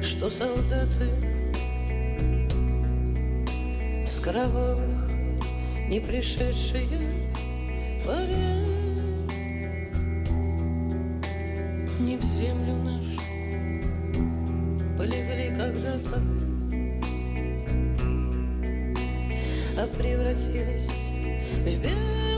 что солдаты с кровавых не пришедшие полей не в землю нашу полегли когда-то, а превратились в белый